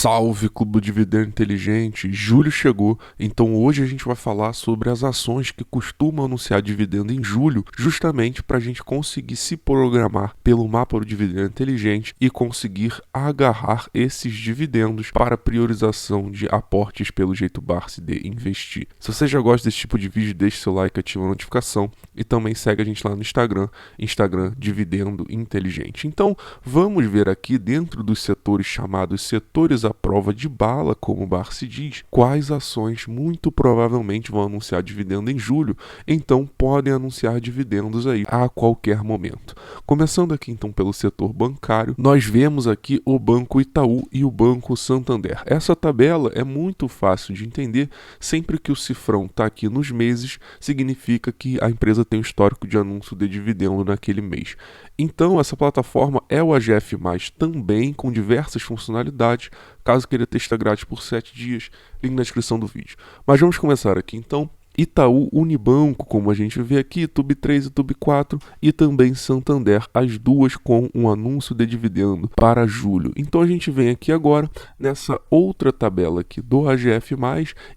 Salve, Clube do Dividendo Inteligente! Julho chegou, então hoje a gente vai falar sobre as ações que costumam anunciar dividendo em julho, justamente para a gente conseguir se programar pelo mapa do dividendo inteligente e conseguir agarrar esses dividendos para priorização de aportes pelo jeito Barsi de investir. Se você já gosta desse tipo de vídeo, deixe seu like, ativa a notificação e também segue a gente lá no Instagram Dividendo Inteligente. Então, vamos ver aqui dentro dos setores chamados setores à prova de bala, como o Barsi diz, quais ações muito provavelmente vão anunciar dividendo em julho, então podem anunciar dividendos aí a qualquer momento. Começando aqui então pelo setor bancário, nós vemos aqui o Banco Itaú e o Banco Santander. Essa tabela é muito fácil de entender, sempre que o cifrão está aqui nos meses, significa que a empresa tem um histórico de anúncio de dividendo naquele mês. Então essa plataforma é o AGF+, também com diversas funcionalidades. Caso queira testar grátis por 7 dias, link na descrição do vídeo. Mas vamos começar aqui então. Itaú Unibanco, como a gente vê aqui, TUB3 e TUB4 e também Santander, as duas com um anúncio de dividendo para julho. Então a gente vem aqui agora nessa outra tabela aqui do AGF+,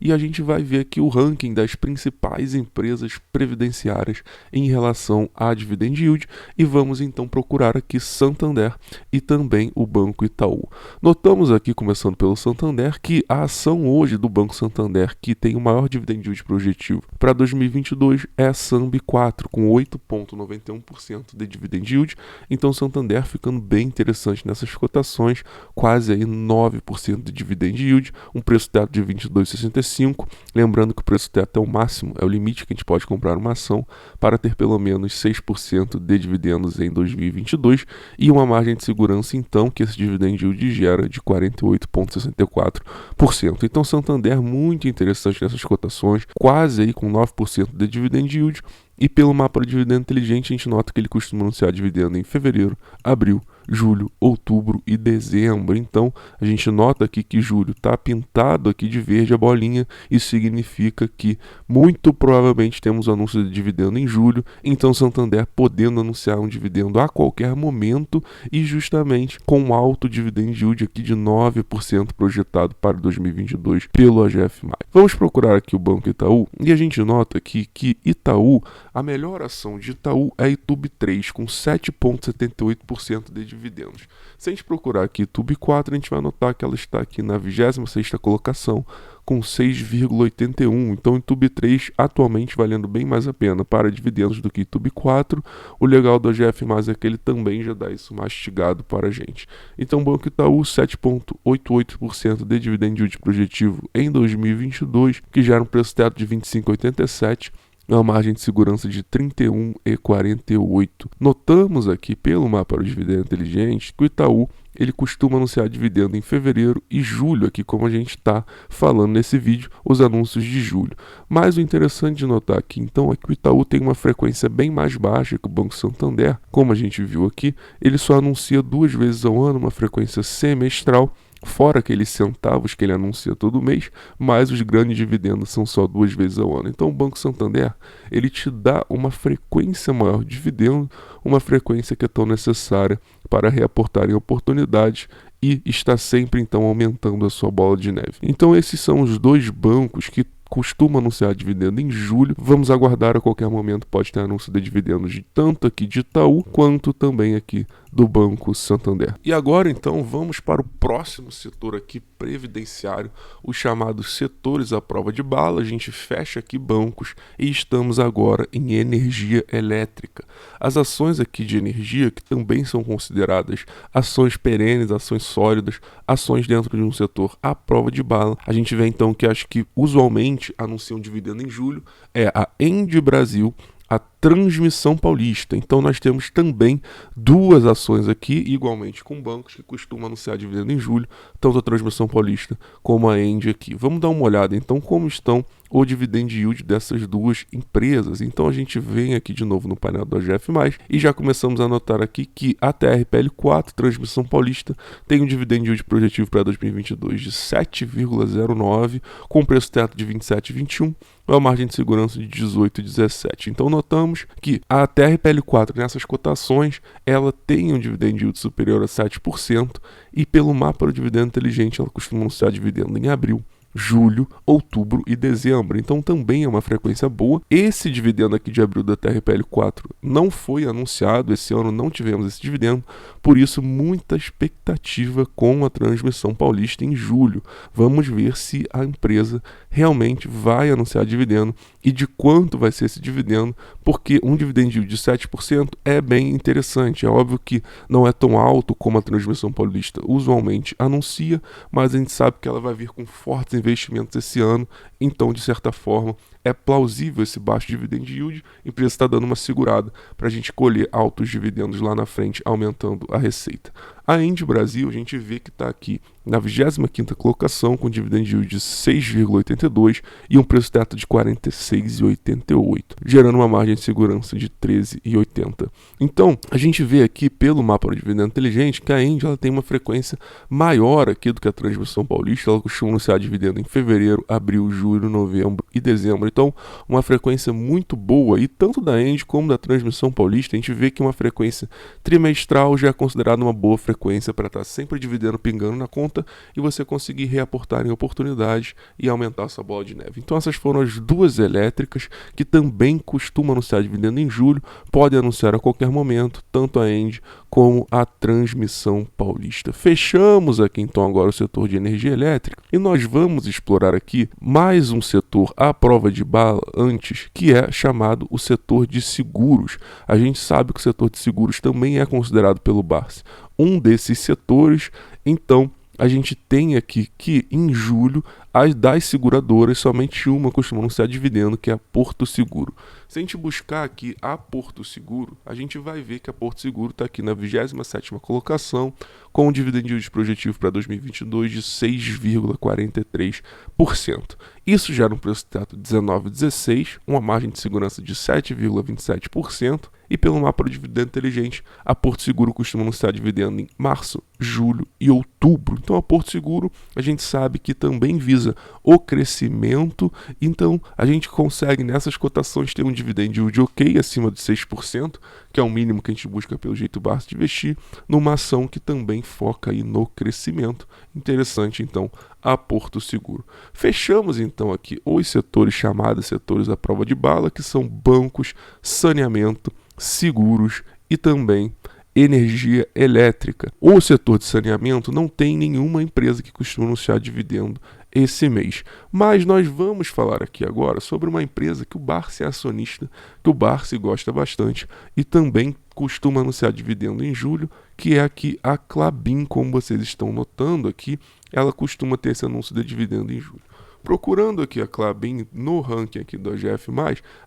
e a gente vai ver aqui o ranking das principais empresas previdenciárias em relação à dividend yield e vamos então procurar aqui Santander e também o Banco Itaú. Notamos aqui, começando pelo Santander, que a ação hoje do Banco Santander, que tem o maior dividend yield projetivo para 2022 é a SAMB4, com 8,91% de dividend yield. Então Santander ficando bem interessante nessas cotações, quase aí 9% de dividend yield, um preço teto de 22,65. Lembrando que o preço teto é o máximo, é o limite que a gente pode comprar uma ação para ter pelo menos 6% de dividendos em 2022 e uma margem de segurança então que esse dividend yield gera de 48,64%. Então Santander muito interessante nessas cotações, quase aí com 9% de dividend yield, e pelo mapa de dividendo inteligente a gente nota que ele costuma anunciar dividendo em fevereiro, abril, julho, outubro e dezembro. Então a gente nota aqui que julho está pintado aqui de verde a bolinha, isso significa que muito provavelmente temos anúncio de dividendo em julho, então Santander podendo anunciar um dividendo a qualquer momento e justamente com alto dividend yield aqui de 9% projetado para 2022 pelo AGF+. Vamos procurar aqui o Banco Itaú e a gente nota aqui que Itaú, a melhor ação de Itaú é a TUB3 com 7,78% de dividendos. Se a gente procurar aqui TUB4, a gente vai notar que ela está aqui na 26ª colocação com 6,81. Então, em TUB3 atualmente valendo bem mais a pena para dividendos do que TUB4. O legal do AGF+ é que ele também já dá isso mastigado para a gente. Então, Banco Itaú 7,88% de dividend yield projetivo em 2022, que gera um preço teto de 25,87. Uma margem de segurança de 31,48. Notamos aqui pelo mapa do dividendo inteligente que o Itaú ele costuma anunciar dividendo em fevereiro e julho, aqui como a gente está falando nesse vídeo, os anúncios de julho. Mas o interessante de notar aqui então é que o Itaú tem uma frequência bem mais baixa que o Banco Santander, como a gente viu aqui, ele só anuncia 2 vezes ao ano, uma frequência semestral, fora aqueles centavos que ele anuncia todo mês, mas os grandes dividendos são só 2 vezes ao ano. Então o Banco Santander, ele te dá uma frequência maior de dividendo, uma frequência que é tão necessária para reaportar em oportunidades e está sempre então aumentando a sua bola de neve. Então esses são os dois bancos que costuma anunciar dividendo em julho. Vamos aguardar, a qualquer momento pode ter anúncio de dividendos de tanto aqui de Itaú quanto também aqui do Banco Santander. E agora então vamos para o próximo setor aqui previdenciário, os chamados setores à prova de bala. A gente fecha aqui bancos e estamos agora em energia elétrica. As ações aqui de energia, que também são consideradas ações perenes, ações sólidas, ações dentro de um setor à prova de bala, a gente vê então que acho que usualmente anunciam dividendo em julho, é a Engie Brasil, a Transmissão Paulista. Então nós temos também duas ações aqui, igualmente com bancos que costumam anunciar dividendo em julho, tanto a Transmissão Paulista como a Engie aqui. Vamos dar uma olhada então como estão o dividend yield dessas duas empresas. Então a gente vem aqui de novo no painel do AGF+, e já começamos a notar aqui que a TRPL4, Transmissão Paulista, tem um dividend yield projetivo para 2022 de 7,09, com preço teto de 27,21, uma margem de segurança de 18,17. Então notamos vemos que a TRPL4 nessas cotações, ela tem um dividend yield superior a 7% e pelo mapa do dividendo inteligente ela costuma anunciar dividendo em abril, julho, outubro e dezembro. Então também é uma frequência boa. Esse dividendo aqui de abril da TRPL4 não foi anunciado, esse ano não tivemos esse dividendo, por isso muita expectativa com a Transmissão Paulista em julho. Vamos ver se a empresa realmente vai anunciar dividendo e de quanto vai ser esse dividendo, porque um dividend yield de 7% é bem interessante. É óbvio que não é tão alto como a Transmissão Paulista usualmente anuncia, mas a gente sabe que ela vai vir com fortes investimentos esse ano, então de certa forma é plausível esse baixo dividend yield. A empresa está dando uma segurada para a gente colher altos dividendos lá na frente, aumentando a receita. A Engie Brasil, a gente vê que está aqui na 25ª colocação, com dividend yield de 6,82 e um preço teto de 46,88, gerando uma margem de segurança de 13,80. Então, a gente vê aqui pelo mapa do dividendo inteligente que a Engie ela tem uma frequência maior aqui do que a Transmissão Paulista. Ela costuma anunciar dividendo em fevereiro, abril, julho, novembro e dezembro. Então, uma frequência muito boa, e tanto da Engie como da Transmissão Paulista, a gente vê que uma frequência trimestral já é considerada uma boa frequência para estar sempre dividendo pingando na conta e você conseguir reaportar em oportunidades e aumentar a sua bola de neve. Então essas foram as duas elétricas que também costumam anunciar dividendo em julho, podem anunciar a qualquer momento, tanto a Engie como a Transmissão Paulista. Fechamos aqui então agora o setor de energia elétrica e nós vamos explorar aqui mais um setor à prova de bala antes, que é chamado o setor de seguros. A gente sabe que o setor de seguros também é considerado pelo Barsi um desses setores, então a gente tem aqui que em julho as das seguradoras somente uma costuma anunciar dividendo, que é a Porto Seguro. Se a gente buscar aqui a Porto Seguro, a gente vai ver que a Porto Seguro está aqui na 27ª colocação, com um dividend yield projetivo para 2022 de 6,43%. Isso gera um preço teto de 19,16, uma margem de segurança de 7,27%, e pelo mapa do dividendo inteligente, a Porto Seguro costuma anunciar dividendo em março, julho e outubro. Então a Porto Seguro, a gente sabe que também visa o crescimento, então a gente consegue nessas cotações ter um dividend yield ok, acima de 6%, que é o mínimo que a gente busca pelo jeito Barsi de investir, numa ação que também foca aí no crescimento. Interessante então a Porto Seguro. Fechamos então aqui os setores chamados setores à prova de bala, que são bancos, saneamento, seguros e também energia elétrica. O setor de saneamento não tem nenhuma empresa que costuma anunciar dividendo esse mês, mas nós vamos falar aqui agora sobre uma empresa que o Barsi é acionista, que o Barsi gosta bastante e também costuma anunciar dividendo em julho, que é aqui a Klabin. Como vocês estão notando aqui, ela costuma ter esse anúncio de dividendo em julho. Procurando aqui a Klabin no ranking aqui do AGF+,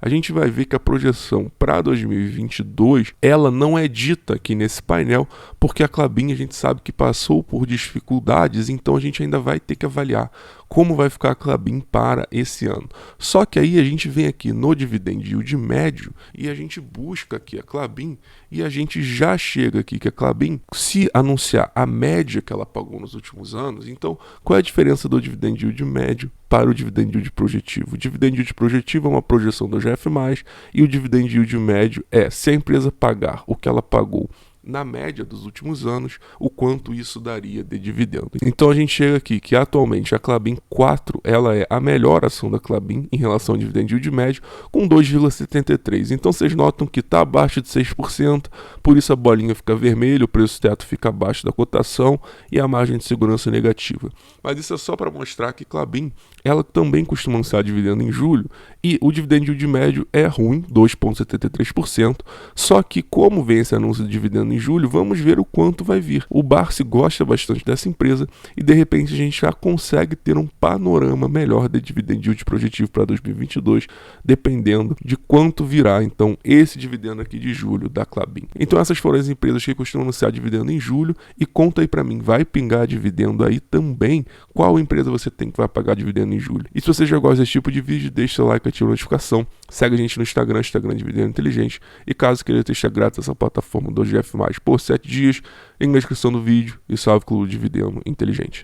a gente vai ver que a projeção para 2022, ela não é dita aqui nesse painel, porque a Klabin a gente sabe que passou por dificuldades, então a gente ainda vai ter que avaliar como vai ficar a Klabin para esse ano. Só que aí a gente vem aqui no dividend yield médio e a gente busca aqui a Klabin e a gente já chega aqui que a Klabin, se anunciar a média que ela pagou nos últimos anos, então qual é a diferença do dividend yield médio para o dividend yield projetivo? O dividend yield projetivo é uma projeção do AGF+, e o dividend yield médio é se a empresa pagar o que ela pagou na média dos últimos anos, o quanto isso daria de dividendo. Então a gente chega aqui que atualmente a Klabin 4, ela é a melhor ação da Klabin em relação ao dividend yield médio, com 2,73. Então vocês notam que está abaixo de 6%, por isso a bolinha fica vermelha, o preço teto fica abaixo da cotação e a margem de segurança negativa. Mas isso é só para mostrar que Klabin, ela também costuma anunciar dividendo em julho, e o dividend yield médio é ruim, 2,73%, só que como vem esse anúncio de dividendo em julho, vamos ver o quanto vai vir. O Barsi gosta bastante dessa empresa e de repente a gente já consegue ter um panorama melhor de dividend yield projetivo para 2022, dependendo de quanto virá então esse dividendo aqui de julho da Klabin. Então essas foram as empresas que costumam anunciar dividendo em julho, e conta aí para mim, vai pingar dividendo aí também? Qual empresa você tem que vai pagar dividendo em julho? E se você já gosta desse tipo de vídeo, deixa seu like, ativa a notificação, segue a gente no Instagram Dividendo Inteligente, e caso queira testar grátis essa plataforma do AGF+, por 7 dias, link na descrição do vídeo, e salve Clube Dividendo Inteligente.